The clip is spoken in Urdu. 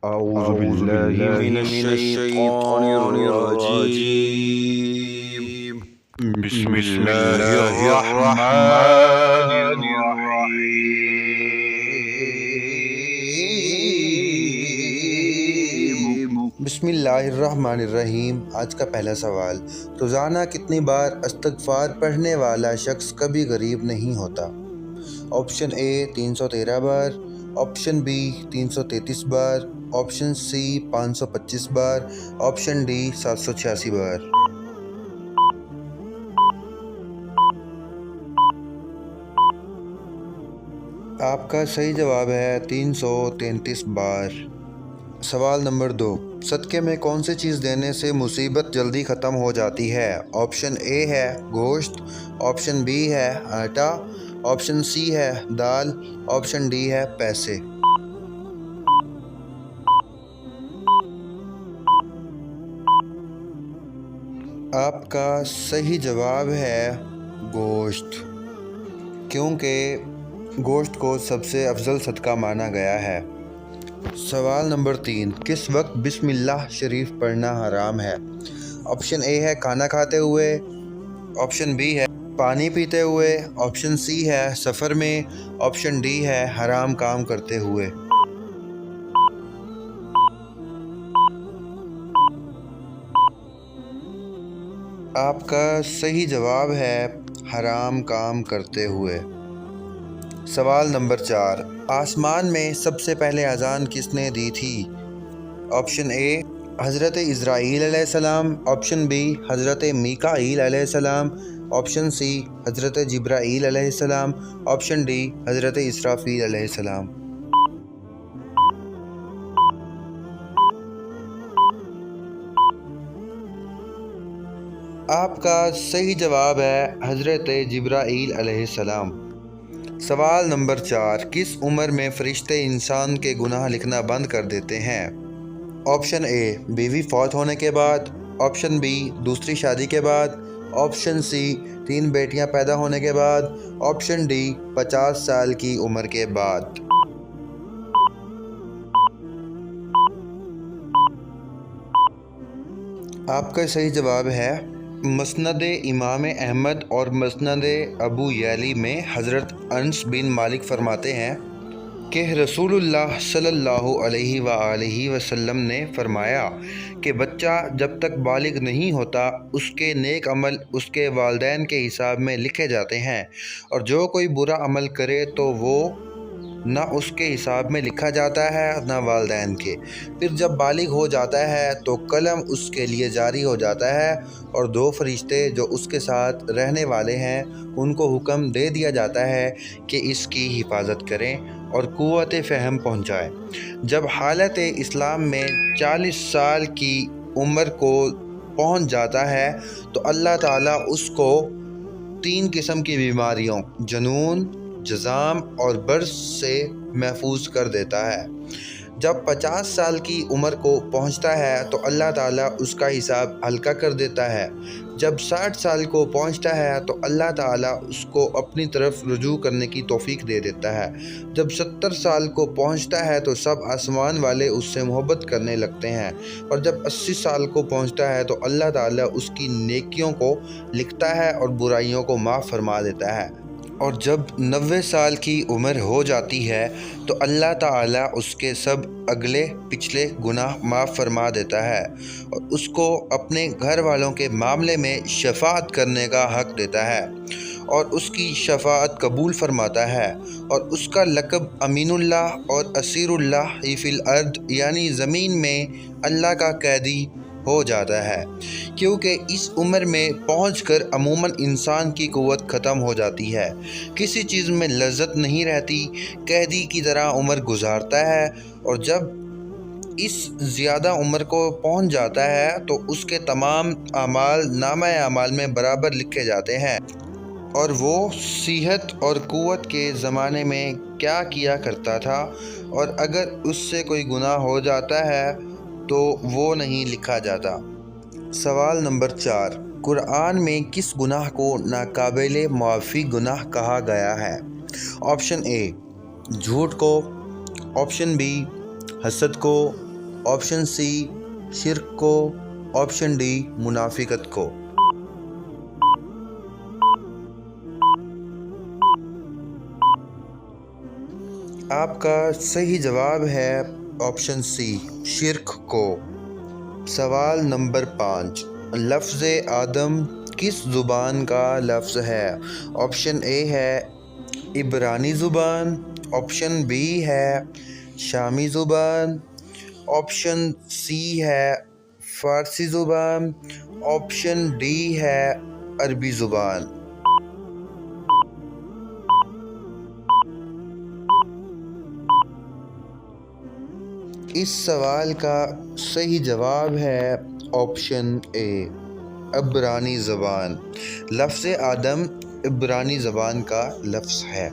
أعوذ بالله من الشيطان الرجيم. بسم الله الرحمن الرحيم. بسم اللہ الرحمن الرحیم۔ آج کا پہلا سوال، روزانہ کتنی بار استغفار پڑھنے والا شخص کبھی غریب نہیں ہوتا؟ آپشن اے 313 بار، آپشن بی 333 بار، آپشن سی 525 بار، آپشن ڈی 786 بار۔ آپ کا صحیح جواب ہے 333 بار۔ سوال نمبر 2، صدقے میں کون سی چیز دینے سے مصیبت جلدی ختم ہو جاتی ہے؟ آپشن اے ہے گوشت، آپشن بی ہے آٹا، آپشن سی ہے دال، آپشن ڈی ہے پیسے۔ آپ کا صحیح جواب ہے گوشت، کیونکہ گوشت کو سب سے افضل صدقہ مانا گیا ہے۔ سوال نمبر 3، کس وقت بسم اللہ شریف پڑھنا حرام ہے؟ آپشن اے ہے کھانا کھاتے ہوئے، آپشن بی ہے پانی پیتے ہوئے، آپشن سی ہے سفر میں، آپشن ڈی ہے حرام کام کرتے ہوئے۔ آپ کا صحیح جواب ہے حرام کام کرتے ہوئے۔ سوال نمبر 4، آسمان میں سب سے پہلے اذان کس نے دی تھی؟ آپشن اے حضرت اسرائیل علیہ السلام، آپشن بی حضرت میکائیل علیہ السلام، آپشن سی حضرت جبرائیل علیہ السلام، آپشن ڈی حضرت اسرافیل علیہ السلام۔ آپ کا صحیح جواب ہے حضرت جبرائیل علیہ السلام۔ سوال نمبر 4، کس عمر میں فرشتے انسان کے گناہ لکھنا بند کر دیتے ہیں؟ آپشن اے بیوی فوت ہونے کے بعد، آپشن بی دوسری شادی کے بعد، آپشن سی 3 بیٹیاں پیدا ہونے کے بعد، آپشن ڈی 50 سال کی عمر کے بعد۔ آپ کا صحیح جواب ہے مسند امام احمد اور مسند ابو یعلی میں حضرت انس بن مالک فرماتے ہیں کہ رسول اللہ صلی اللہ علیہ وآلہ وسلم نے فرمایا کہ بچہ جب تک بالغ نہیں ہوتا اس کے نیک عمل اس کے والدین کے حساب میں لکھے جاتے ہیں، اور جو کوئی برا عمل کرے تو وہ نہ اس کے حساب میں لکھا جاتا ہے نہ والدین کے۔ پھر جب بالغ ہو جاتا ہے تو قلم اس کے لیے جاری ہو جاتا ہے، اور 2 فرشتے جو اس کے ساتھ رہنے والے ہیں ان کو حکم دے دیا جاتا ہے کہ اس کی حفاظت کریں اور قوت فہم پہنچائیں۔ جب حالت اسلام میں 40 سال کی عمر کو پہنچ جاتا ہے تو اللہ تعالیٰ اس کو 3 قسم کی بیماریوں جنون، جذام اور برص سے محفوظ کر دیتا ہے۔ جب 50 سال کی عمر کو پہنچتا ہے تو اللہ تعالیٰ اس کا حساب ہلکا کر دیتا ہے۔ جب 60 سال کو پہنچتا ہے تو اللہ تعالیٰ اس کو اپنی طرف رجوع کرنے کی توفیق دے دیتا ہے۔ جب 70 سال کو پہنچتا ہے تو سب آسمان والے اس سے محبت کرنے لگتے ہیں، اور جب 80 سال کو پہنچتا ہے تو اللہ تعالیٰ اس کی نیکیوں کو لکھتا ہے اور برائیوں کو معاف فرما دیتا ہے، اور جب 90 سال کی عمر ہو جاتی ہے تو اللہ تعالیٰ اس کے سب اگلے پچھلے گناہ معاف فرما دیتا ہے اور اس کو اپنے گھر والوں کے معاملے میں شفاعت کرنے کا حق دیتا ہے، اور اس کی شفاعت قبول فرماتا ہے، اور اس کا لقب امین اللہ اور اسیر اللہ فی الارض یعنی زمین میں اللہ کا قیدی ہو جاتا ہے، کیونکہ اس عمر میں پہنچ کر عموماً انسان کی قوت ختم ہو جاتی ہے، کسی چیز میں لذت نہیں رہتی، قیدی کی طرح عمر گزارتا ہے، اور جب اس زیادہ عمر کو پہنچ جاتا ہے تو اس کے تمام اعمال نامہ اعمال میں برابر لکھے جاتے ہیں، اور وہ صحت اور قوت کے زمانے میں کیا کیا کرتا تھا، اور اگر اس سے کوئی گناہ ہو جاتا ہے تو وہ نہیں لکھا جاتا۔ سوال نمبر 4، قرآن میں کس گناہ کو ناقابل معافی گناہ کہا گیا ہے؟ آپشن اے جھوٹ کو، آپشن بی حسد کو، آپشن سی شرک کو، آپشن ڈی منافقت کو۔ آپ کا صحیح جواب ہے آپشن سی شرک کو۔ سوال نمبر 5، لفظ آدم کس زبان کا لفظ ہے؟ آپشن اے ہے عبرانی زبان، آپشن بی ہے شامی زبان، آپشن سی ہے فارسی زبان، آپشن ڈی ہے عربی زبان۔ اس سوال کا صحیح جواب ہے آپشن اے عبرانی زبان۔ لفظ آدم عبرانی زبان کا لفظ ہے۔